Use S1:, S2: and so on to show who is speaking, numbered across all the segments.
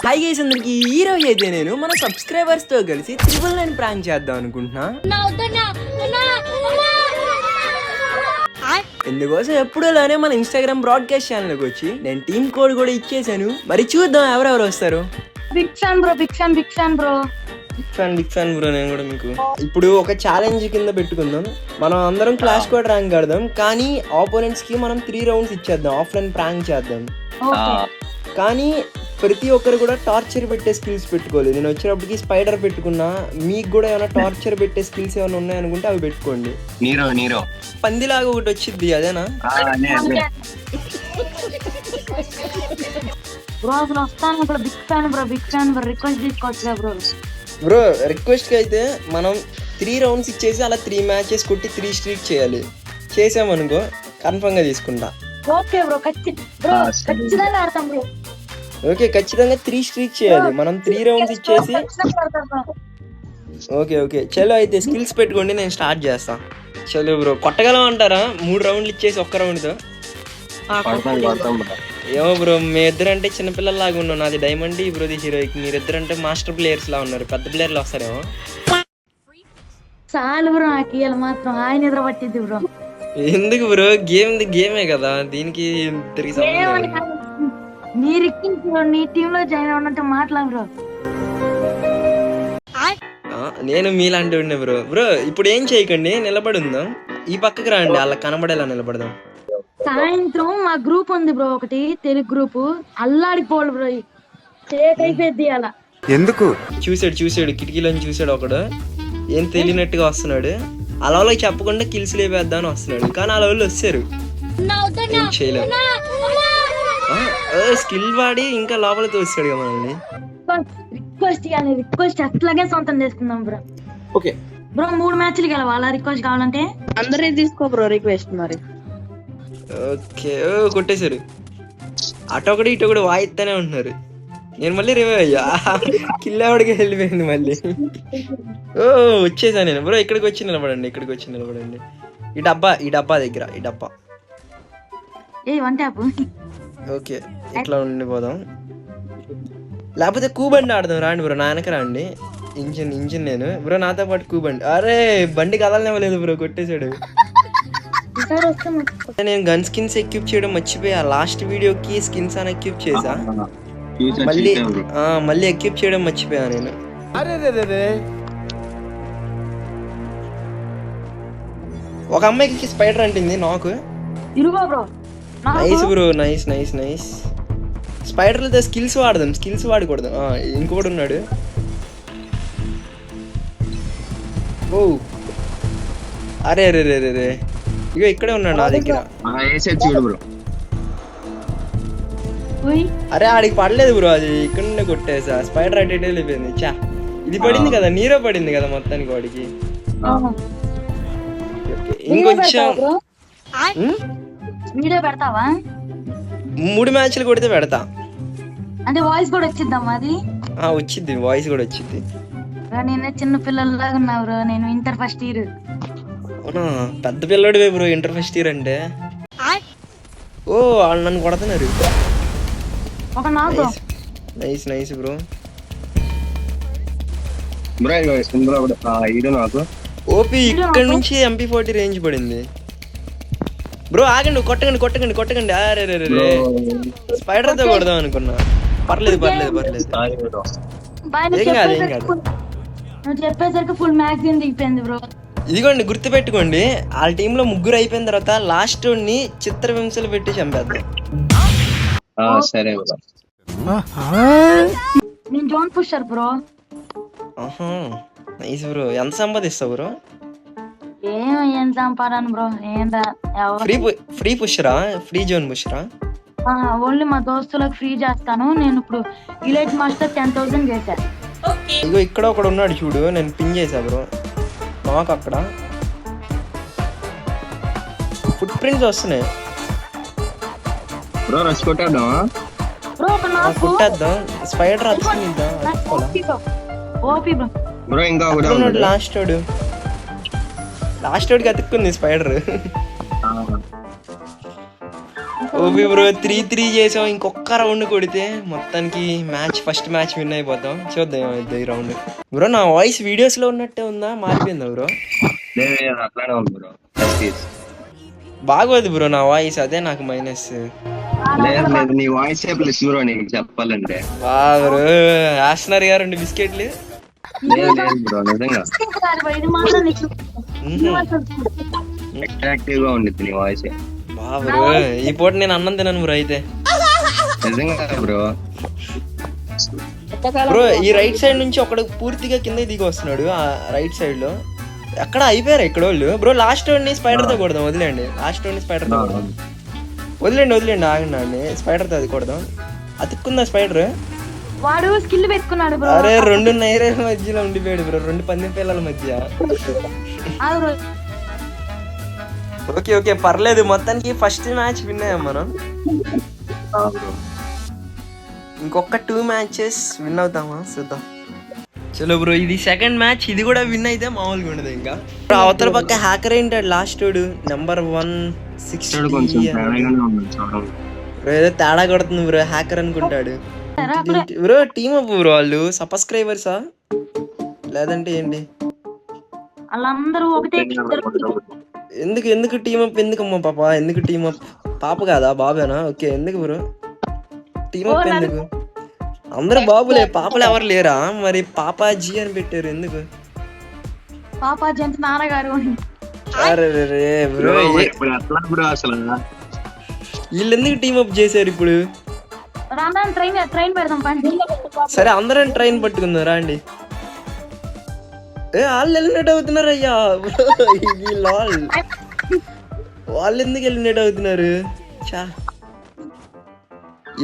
S1: Hi guys అందరికి ఈ రోజు అయితే నేను మన సబ్స్క్రైబర్స్ తో కలిసి 999 ప్రాంక్ చేద్దాం అనుకుంటున్నా. ఎందుకోసం ఎప్పుడోలానే మన ఇన్స్టాగ్రామ్ బ్రాడ్కాస్ట్ ఛానల్కి వచ్చి నేను టీమ్ కోడ్ కూడా ఇచ్చేసాను. మరి చూద్దాం ఎవరెవరు వస్తారు.
S2: Big fan bro.
S1: Big fan bro. నేను కూడా మీకు ఇప్పుడు ఒక ఛాలెంజ్ కింద పెట్టుకుందాం. మనం అందరం క్లాష్ కోడ్ ర్యాంక్ ఆడదాం, కానీ ఆపోనెంట్స్ కి మనం 3 రౌండ్స్ ఇచ్చేద్దాం. ఆఫ్లైన్ ప్రాంక్ చేద్దాం. కానీ ప్రతి ఒక్కరు కూడా టార్చర్ పెట్టే స్కిల్స్ పెట్టుకోవాలి. నేను వచ్చేటప్పటికి స్పైడర్ పెట్టుకున్నా. మీకు కూడా ఏమైనా టార్చర్ పెట్టే స్కిల్స్ ఏమైనా ఉన్నాయనుకుంటే అవి పెట్టుకోండి. నీరో పందిలాగా ఒకటి వచ్చింది, అదేనా? బ్రో రిక్వెస్ట్ కి అయితే మనం 3 రౌండ్స్ ఇచ్చేసి అలా 3 మ్యాచెస్ కొట్టి 3 స్ట్రీక్ చేయాలి. చేసామనుకో కన్ఫర్మ్ గా తీసుకుంటా. ఓకే ఖచ్చితంగా 3 స్ట్రీక్ చేయాలి. మనం 3 రౌండ్స్ ఇచ్చేసి ఓకే చలో అయితే స్కిల్స్ పెట్టుకోండి, నేను స్టార్ట్ చేస్తా. చలో బ్రో కొట్టగలం అంటారా? 3 రౌండ్లు ఇచ్చేసి ఒక్క రౌండ్ తో? ఏమో బ్రో, మీ ఇద్దరంటే చిన్నపిల్లలాగా ఉన్నాం. నాది డైమండ్, బ్రోది హీరోయిక్. మీరిద్దరంటే మాస్టర్ ప్లేయర్స్ లా ఉన్నారు. పెద్ద ప్లేయర్లు వస్తారేమో.
S2: చాలు బ్రో, నాకు ఇవాళ మాత్రం ఆయన ఎదురు పట్టింది బ్రో.
S1: ఎందుకు బ్రో, గేమే కదా, దీనికి తిరిగి
S2: నీ టీమ్ లో జాయిన్ అవ్వనంటే మాట్లాడు బ్రో.
S1: నేను మీలాంటి ఉండే బ్రో ఇప్పుడు ఏం చేయకండి, నిలబడి ఉందాం. ఈ పక్కకి రండి, అలా కనబడేలా నిలబడదాం.
S2: సాయంత్రం మా గ్రూప్ ఉంది బ్రో, ఒకటి తెలుగు గ్రూప్. అల్లాడిపోవాలి బ్రో, షేక్ అయిపోద్ది అలా. ఎందుకు చూసాడు కిటికీలోని చూసాడు ఒకడు, ఏం తెలియనట్టుగా వస్తున్నాడు. అలా వాళ్ళకి చెప్పకుండా కిల్స్ లేపేద్దామని వస్తున్నాడు, కానీ అలా వాళ్ళు వచ్చారు. ఏం చేయలేదు, స్కిల్ వాడి ఇంకా లోపలికి తోస్తాడు కదా మనల్ని. రిక్వెస్ట్ అట్లాగే సొంతం చేసుకుందాం బ్రో.
S1: ఓకే
S2: బ్రో 3 మ్యాచ్లు గెలవాలా రిక్వెస్ట్ కావాలంటే? అందరే తీసుకో బ్రో రిక్వెస్ట్. మరి
S1: ఓకే కొట్టేశారు. అటు ఒకటి ఇటు ఒకటి వాయిస్తూనే ఉంటున్నారు. నేను మళ్ళీ రివైవ్ అయ్యా, కిల్లవాడికి వెళ్ళిపోయింది మళ్ళీ. వచ్చేసా నేను. బ్రో ఇక్కడికి వచ్చి నిలబడండి. ఈ డబ్బా దగ్గర ఈ డబ్బా. ఓకే ఇట్లా ఉండిపోదాం, లేకపోతే కూబండి ఆడదాం. రాండి బ్రో, నా వెనక రండి. ఇంజిన్ నేను బ్రో, నాతో పాటు కూబండి. అరే బండి కదలనివ్వలేదు బ్రో, కొట్టేశాడు. నేను గన్ స్కిన్స్ ఎక్విప్ చేయడం మర్చిపోయా. లాస్ట్ వీడియోకి స్కిన్స్ అని ఎక్విప్ చేసా, మళ్ళీ ఎక్విప్ చేయడం మర్చిపోయా నేను. ఒక అమ్మాయికి స్పైడర్ అంటుంది నాకు. Nice bro, nice. స్పైడర్లతో స్కిల్స్ వాడకూడదు. ఇంకొకటి ఉన్నాడు. ఓ అరే ఇగో ఇక్కడే ఉన్నాడు నా దగ్గర. అరే ఆడికి పడలేదు బ్రో, అది ఇక్కడ నుండే కొట్టేసా. స్పైడర్ అటు వెళ్ళిపోయింది. చా ఇది పడింది కదా, నీరో పడింది కదా మొత్తానికి వాడికి. ఇంకొంచెం 3 మ్యాచ్లు కొడితే పెడతా.
S2: అంటే వాయిస్ కూడా వచ్చిద్దాం. అది
S1: వచ్చింది, వాయిస్ కూడా వచ్చింది.
S2: నేను చిన్న పిల్లల్లాగా ఉన్నావు బ్రో, నేను ఇంటర్ ఫస్ట్ ఇయర్.
S1: అవునా, పెద్ద పిల్లడివే బ్రో ఇంటర్ ఫస్ట్ ఇయర్ అంటే. ఓ వాళ్ళు నన్ను కొడుతున్నారు. Nice bro. ఓపీ ఇక్కడ నుంచి MP40 రేంజ్ పడింది బ్రో. ఆగండి, కొట్టకండి. అరే స్పైడర్ తో కొడదాం అనుకున్నా. పర్లేదు. ఏం కాదు.
S2: నువ్వు చెప్పేసరికి ఫుల్ మ్యాగజైన్ దిగిపోయింది బ్రో.
S1: ఇదిగోండి గుర్తు పెట్టుకోండి, వాళ్ళ టీమ్ లో 3 అయిపోయిన తర్వాత లాస్ట్ ని చిత్రహింసలు పెట్టి చంపేద్దాం.
S3: సరే
S2: నేను zone pusher bro.
S1: Nice bro. ఎంత సంపాదిస్తావు బ్రో?
S2: ఏం సంపాదన బ్రో,
S1: ఫ్రీ పుషరా, ఫ్రీ జోన్ పుషరా?
S2: ఓన్లీ మా దోస్తులకు ఫ్రీ చేస్తాను. నేను ఇప్పుడు ఇలైట్ మాస్టర్ 10,000 చేశాను.
S1: ఇగో ఇక్కడ ఒకడు ఉన్నాడు చూడు, నేను పిన్ చేసా బ్రో. మాకు అక్కడ ఫుట్ ప్రింట్స్ వస్తున్నాయి
S3: బ్రో. రష్ కొట్టేద్దామా?
S1: కొట్టేద్దాం. స్పైడర్ లాస్ట్ వాడికి అతుక్కుంది స్పైడర్. ఓపి బ్రో 3-3 చేసాం. ఇంకొక రౌండ్ కొడితే మొత్తానికి ఫస్ట్ మ్యాచ్ విన్ అయిపోతాం. చూద్దాం ఏమైతే ఈ రౌండ్. బ్రో నా వాయిస్ వీడియోస్ లో ఉన్నట్టే ఉందా, మారిపోయిందా బ్రో?
S3: అట్లానే ఉంది బ్రో.
S1: బాగోదు బ్రో నా వాయిస్, అదే నాకు మైనస్.
S3: లేదు నీ వాయిస్ ప్లస్ బ్రో నీకు చెప్పాలంటే.
S1: బ్రో వేస్తున్నారు గారు 2 బిస్కెట్లు.
S3: లేదు బ్రో నిజంగా అట్రాక్టివ్ గా ఉండిద్ది నీ వాయిస్.
S1: బ్రో ఈ పూట నేను అన్నం తినను బ్రో అయితే.
S3: నిజంగా బ్రో.
S1: బ్రో ఈ రైట్ సైడ్ నుంచి ఒకడు పూర్తిగా కింద దిగి వస్తున్నాడు. ఆ రైట్ సైడ్ లో ఎక్కడ అయిపోయారు ఇక్కడ వాళ్ళు. బ్రో లాస్ట్ ని స్పైడర్ తో కొడదాం, వదిలేండి. లాస్ట్ ని స్పైడర్ తో వదిలేండి ఆగండి. స్పైడర్ తో అది కొడదాం. అతుక్కుందా స్పైడర్?
S2: వాడు స్కిల్ పెట్టుకున్నాడు బ్రో.
S1: అరే 2 నైరేల మధ్యలో ఉండిపోయాడు బ్రో, 2 పందెం పిల్లల మధ్య. ఓకే పర్లేదు, మొత్తానికి ఫస్ట్ మ్యాచ్ విన్ అయ్యాం మనం. ఇంకొక 2 మ్యాచెస్ విన్ అవుతామా చూద్దాం. చలో బ్రో ఇది సెకండ్ మ్యాచ్, ఇది కూడా విన్ అయితే మామూలుగా ఉండదు. ఇంకా అవతల పక్క హ్యాకర్ ఏంటాడు లాస్ట్ నెంబర్ 160. ఏదో తేడా కొడుతుంది బ్రో, హ్యాకర్ అనుకుంటాడు బ్రో. టీమ్ అప్ బ్రో, వాళ్ళు సబ్స్క్రైబర్సా లేదంటే ఏంటి?
S2: వాళ్ళందరూ ఒకటే.
S1: ఎందుకు టీమ్ అప్? ఎందుకమ్మా పాప? ఎందుకు టీమ్ అప్? పాప కాదా బాబేనా? ఓకే ఎందుకు బ్రో టీమ్ అప్? ఎందుకు అందరూ బాబులే, పాపలు ఎవరు లేరా? మరి పాపాజీ అని పెట్టారు ఎందుకు?
S2: పాపాజీ అంటే నాన్నగారు.
S1: అరే బ్రో
S3: అసలు
S1: వీళ్ళు ఎందుకు టీమ్ అప్ చేశారు ఇప్పుడు?
S2: ట్రైన్ పెడదాం పండి.
S1: సరే అందరం ట్రైన్ పట్టుకుందాం రండి. వాళ్ళు ఎలిమినేట్ అవుతున్నారు అయ్యా. వాళ్ళు ఎందుకు ఎలిమినేట్ అవుతున్నారు? చా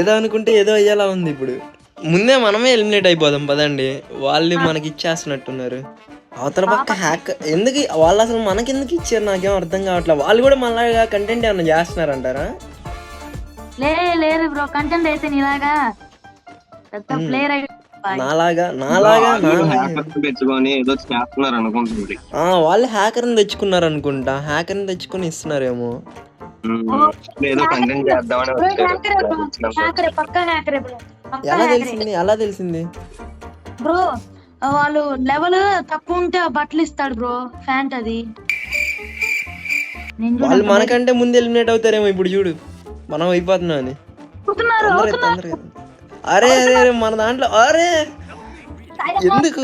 S1: ఏదో అనుకుంటే ఏదో అయ్యేలా ఉంది. ఇప్పుడు ముందే మనమే ఎలిమినేట్ అయిపోదాం పదండి. వాళ్ళు మనకి ఇచ్చేస్తున్నట్టున్నారు. అవతల పక్క హ్యాక్ ఎందుకు వాళ్ళు అసలు మనకి ఎందుకు ఇచ్చారు నాకేం అర్థం కావట్లేదు. వాళ్ళు కూడా మళ్ళా కంటెంట్ ఏమన్నా చేస్తున్నారంటారా?
S2: లేదు బ్రో, కంటెంట్ అయితే నీలాగా పెద్ద ప్లేయర్
S1: నాలాగా
S3: తెచ్చుకొని ఏదో చేస్తున్నారు అనుకుంటుంది.
S1: వాళ్ళు హ్యాకర్ని తెచ్చుకున్నారు అనుకుంటా. హ్యాకర్ని తెచ్చుకొని ఇస్తున్నారేమో.
S3: ఏదో కంటెంట్ చేద్దామని
S1: ఎలా తెలిసింది
S2: బ్రో? వాళ్ళు లెవెల్ తక్కువ ఉంటే బట్టలు ఇస్తాడు బ్రో, ఫ్యాంట్ అది.
S1: వాళ్ళు మనకంటే ముందు ఎలిమినేట్ అవుతారేమో. ఇప్పుడు చూడు మనం అయిపోతున్నాం అని. అరే మన దాంట్లో అరే ఎందుకు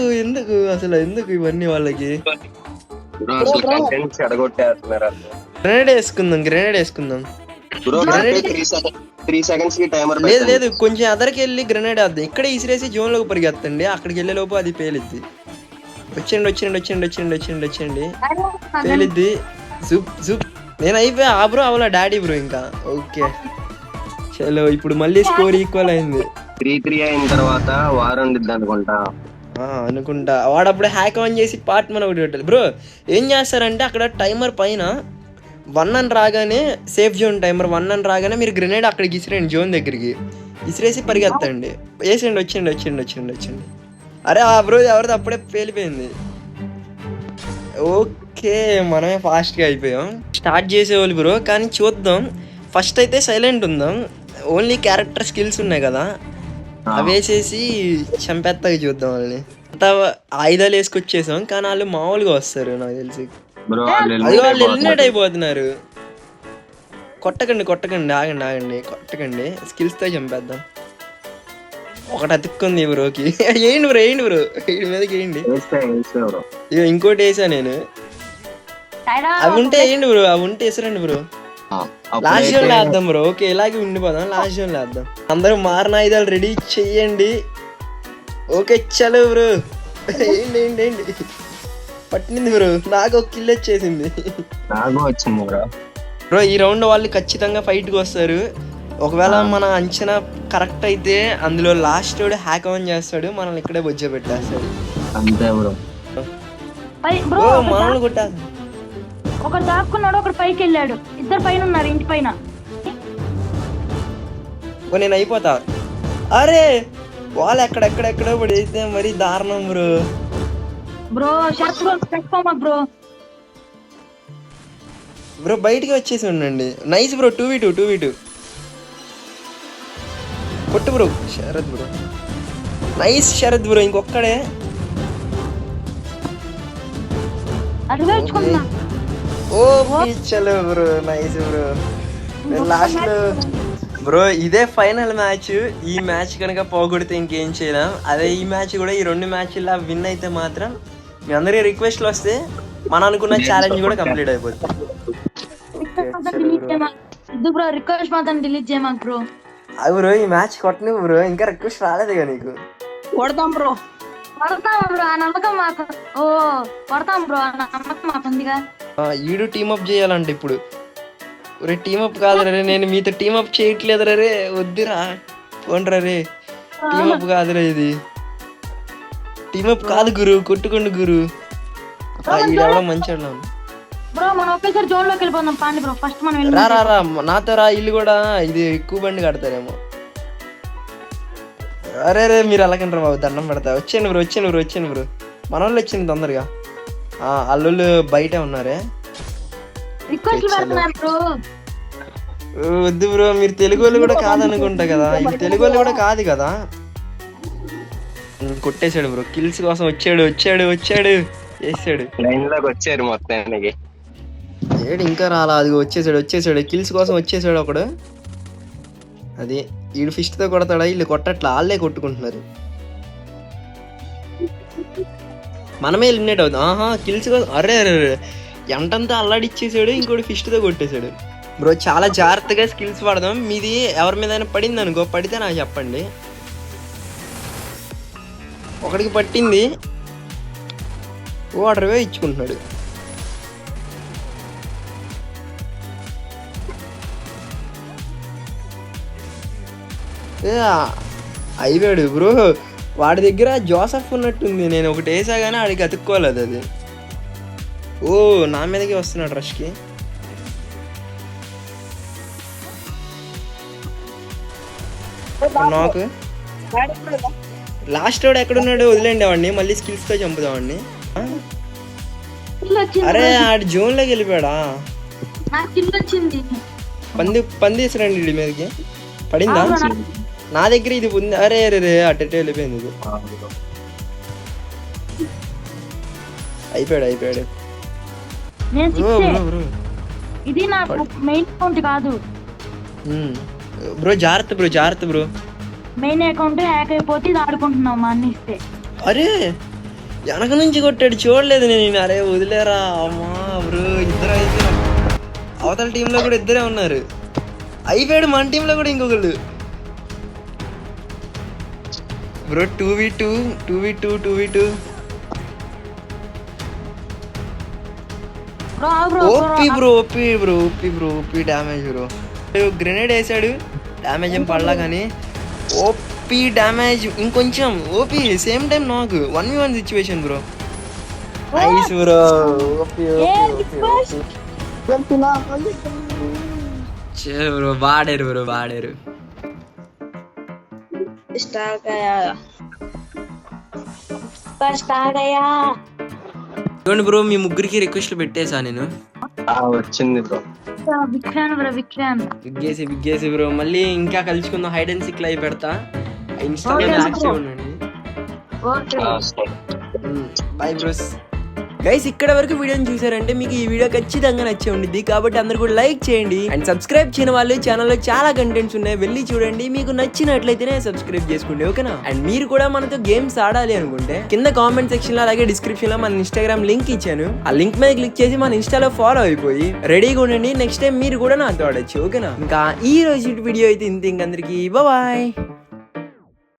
S1: అసలు ఎందుకు ఇవన్నీ వాళ్ళకి? గ్రెనేడ్ వేసుకుందాం. లేదు కొంచెం అదరికి వెళ్ళి గ్రెనేడ్ వేద్దాం. ఇక్కడే ఇసిరేసి జోన్ లోకి పరిగెత్తండి. అక్కడికి వెళ్ళే లోపు అది పేలిద్ది. వచ్చండి పేలిద్ది. జూప్ నేను అయిపోయా. బ్రో అవలా డాడీ బ్రో ఇంకా. ఓకే చలో ఇప్పుడు మళ్ళీ స్కోర్ ఈక్వల్ అయింది.
S3: 3-3 అయిన తర్వాత వారం ఉండిద్ది
S1: అనుకుంటా. వాడు అప్పుడు హ్యాక్ ఆన్ చేసి పార్ట్ మన ఒకటి పెట్టాలి. బ్రో ఏం చేస్తారంటే అక్కడ టైమర్ పైన 1 అని రాగానే సేఫ్ జోన్ టైమర్ 1 అని రాగానే మీరు గ్రెనేడ్ అక్కడికి ఇసిరేయండి. జోన్ దగ్గరికి ఇసిరేసి పరిగెత్తండి. వేసేయండి. వచ్చండి. అరే బ్రో ఎవరిది అప్పుడే పేలిపోయింది. ఓకే మనమే ఫాస్ట్గా అయిపోయాం. స్టార్ట్ చేసేవాళ్ళు బ్రో, కానీ చూద్దాం. ఫస్ట్ అయితే సైలెంట్ ఉందాం. ఓన్లీ క్యారెక్టర్ స్కిల్స్ ఉన్నాయి కదా, అవి వేసేసి చంపేత్తగా చూద్దాం వాళ్ళని. అంతా ఆయుధాలు వేసుకొచ్చేసాం, కానీ వాళ్ళు మామూలుగా వస్తారు నాకు తెలిసి. అది వాళ్ళు ఎలిమినేట్ అయిపోతున్నారు. కొట్టకండి ఆగండి కొట్టకండి. స్కిల్స్తో చంపేద్దాం. ఒకటి అతుక్కుంది బ్రోకి. వేయండి బ్రో వీడి మీదకి వేయండి. ఇక ఇంకోటి వేసా నేను. అవి ఉంటే వేయండి బ్రో, అవి ఉంటే వేసరండి బ్రో. లాస్ట్ జోన్ వేద్దాం బ్రో. ఓకే ఇలాగే ఉండిపోదాం. లాస్ట్ జోన్ వేద్దాం. అందరూ మారణ ఆయుధాలు రెడీ చెయ్యండి. ఓకే చలో బ్రో ఏంటి పట్టింది బ్రో. నాకు ఒక కిల్ వచ్చేసింది. బ్రో ఈ రౌండ్ వాళ్ళు ఖచ్చితంగా ఫైట్కి వస్తారు. ఒకవేళ మన అంచనా కరెక్ట్ అయితే అందులో లాస్ట్ హ్యాక్ ఆన్ చేస్తాడు, మనల్ని ఇక్కడే బొజ్జ పెట్టేస్తాడు.
S3: అంతే
S1: బ్రో మనల్ని కొట్టాలి.
S2: ఒకడు దాక్కున్నాడు, ఒకడు పైకి వెళ్ళాడు. ఇద్దరు పైన ఉన్నారు ఇంటి పైన.
S1: నేను అయిపోతా. అరే వాళ్ళు ఎక్కడెక్కడెక్కడో పడితే మరి దారుణం బ్రో. బ్రో బయటికి వచ్చేసి ఉండండి. Nice bro 2v2. కొట్టు bro. Sharath bro nice. Sharath bro ఇంకొక్కడే.
S2: అది వేచుకున్నా.
S1: ఓ చలో బ్రో నైస్ బ్రో. లాస్ట్ లో బ్రో ఇదే ఫైనల్ మ్యాచ్. ఈ మ్యాచ్ కనుక పోగొడితే ఇంకేం చేయలేం. అదే ఈ మ్యాచ్ కూడా, ఈ 2 మ్యాచ్లా విన్ అయితే మాత్రం మీ అందరికి రిక్వెస్ట్లు వస్తే మనం అనుకున్న ఛాలెంజ్ కూడా కంప్లీట్ అయిపోతుంది.
S2: బ్రో రిక్వెస్ట్ మాత్రం డిలీట్ చేయమాకు బ్రో.
S1: అది బ్రో ఈ మ్యాచ్ కొట్టను బ్రో, ఇంకా రిక్వెస్ట్ రాలేదుగా నీకు.
S4: కొడతాం బ్రో.
S2: కొడతాం బ్రో, ఆ నమ్మకం మాకు. ఓ కొడతాం బ్రో, ఆ నమ్మకం మాకు ఉందిగా.
S1: ఈడు టీమప్ చేయాలంట ఇప్పుడు. ఒరే టీమప్ కాదురా రే, నేను మీతో టీమప్ చేయట్లేదురా రే, వద్దురా పోండ్రా రే. టీమప్ కాదురా ఇది, టీమప్ కాదు గురు, కొట్టుకోండి గురు. ఈడెవడో మంచిగా.
S2: బ్రో మనం ఒకేసారి జోన్ లోకి వెళ్ళిపోదాం పాండి బ్రో. ఫస్ట్ మనం వెళ్ళి
S1: రా నాతో రా. ఇల్లు కూడా ఇది ఎక్కువ బండి కడతారేమో. అరే రే మీరు అలాగంటారు బాబు, దండం పెడతా. వచ్చాను బ్రో. మన వాళ్ళు వచ్చింది తొందరగా. అల్లుళ్ళు బయటే ఉన్నారే.
S2: రిక్వెస్ట్లు పెడుతున్నారు బ్రో.
S1: వద్దు బ్రో, మీరు తెలుగు వాళ్ళు కూడా కాదనుకుంటా కదా. ఇది తెలుగు వాళ్ళు కూడా కాదు కదా. కొట్టేశాడు బ్రో, కిల్స్ కోసం వచ్చాడు చేసాడు.
S3: లైన్ లోకి వచ్చారు మొత్తానికి.
S1: ఏడు ఇంకా రాలా. అది వచ్చేసాడు కిల్స్ కోసం వచ్చేసాడు ఒకడు. అది వీడు ఫిస్ట్ తో కొడతాడా, వీళ్ళు కొట్టట్లా, వాళ్ళే కొట్టుకుంటున్నారు. మనమే ఎలిమినేట్ అవుతాం. కిల్స్ కోసం. అరే ఎంటంతా అల్లాడిచ్చేసాడు, ఇంకోటి ఫిస్ట్ తో కొట్టేశాడు. బ్రో చాలా జాగ్రత్తగా స్కిల్స్ వాడదాం. మీది ఎవరి మీద పడింది అనుకో, పడితే నాకు చెప్పండి. ఒకడికి పట్టింది, వాటర్ వే ఇచ్చుకుంటున్నాడు. అయిపోయాడు బ్రో. వాడి దగ్గర జోసఫ్ ఉన్నట్టుంది. నేను ఒకటి వేసా కానీ ఆడికి అతుక్కోలేదు అది. ఓ నా మీదకి వస్తున్నాడు రష్కి. నాకు లాస్ట్ వాడు ఎక్కడున్నాడు, వదిలేండి వాడిని, మళ్ళీ స్కిల్స్ తో చంపుదామండి. అరే ఆడి జోన్ లోకి వెళ్ళిపోయాడా. పంది వేసారండి వీడి మీదకి. పడిందా? నా దగ్గర ఇది ఉంది. అరే అట్టే వెళ్ళిపోయింది ఇది. అయిపోయాడు.
S2: ఇది నాకు మెయిన్ అకౌంట్ కాదు
S1: బ్రో. జాగ్రత్త బ్రో.
S2: మెయిన్ అకౌంట్ హ్యాక్ అయిపోతే ఇది ఆడుకుంటున్నాం మా అన్ని ఇస్తే.
S1: అరే వెనక నుంచి కొట్టాడు, చూడలేదు నేను. అరే వదిలేరా అమ్మా బ్రో. ఇద్దరు అయితే అవతల టీంలో కూడా ఇద్దరే ఉన్నారు. అయిపోయాడు మన టీంలో కూడా ఇంకొకళ్ళు bro. 2v2. OP damage bro. Grenade వేసాడు, డ్యామేజ్ ఏం పడలా కానీ ఓపీ డ్యామేజ్. ఇంకొంచెం ఓపీ. సేమ్ టైం నాకు 1v1 situation bro. Nice bro. Bro వాడారు. చూడండి బ్రో, మీ ముగ్గురికి రిక్వెస్ట్లు పెట్టేసా నేను.
S3: వచ్చింది బ్రో.
S1: విగ్గేసి బ్రో. మళ్ళీ ఇంకా కలుసుకుందాం. హైడ్ అండ్ సీక్ లైవ్ పెడతా. ఇన్స్టాగ్రామ్ యాక్టివ్ ఉండండి. By bros. గైస్ ఇక్కడ వరకు వీడియోని చూసారంటే మీకు ఈ వీడియో ఖచ్చితంగా నచ్చే ఉండిద్ది. కాబట్టి అందరు కూడా లైక్ చేయండి. అండ్ సబ్స్క్రైబ్ చేయని వాళ్ళు ఛానల్లో చాలా కంటెంట్స్ ఉన్నాయి, వెళ్ళి చూడండి. మీకు నచ్చినట్లయితేనే సబ్స్క్రైబ్ చేసుకోండి, ఓకేనా? అండ్ మీరు కూడా మనతో గేమ్స్ ఆడాలి అనుకుంటే కింద కామెంట్ సెక్షన్ లో అలాగే డిస్క్రిప్షన్ లో మన ఇన్స్టాగ్రామ్ లింక్ ఇచ్చాను. ఆ లింక్ మీద క్లిక్ చేసి మన ఇన్స్టాలో ఫాలో అయిపోయి రెడీగా ఉండండి. నెక్స్ట్ టైం మీరు కూడా నాతో ఆడొచ్చు, ఓకేనా? ఇంకా ఈ రోజు వీడియో అయితే ఇంత. ఇంకందరికి బాయ్.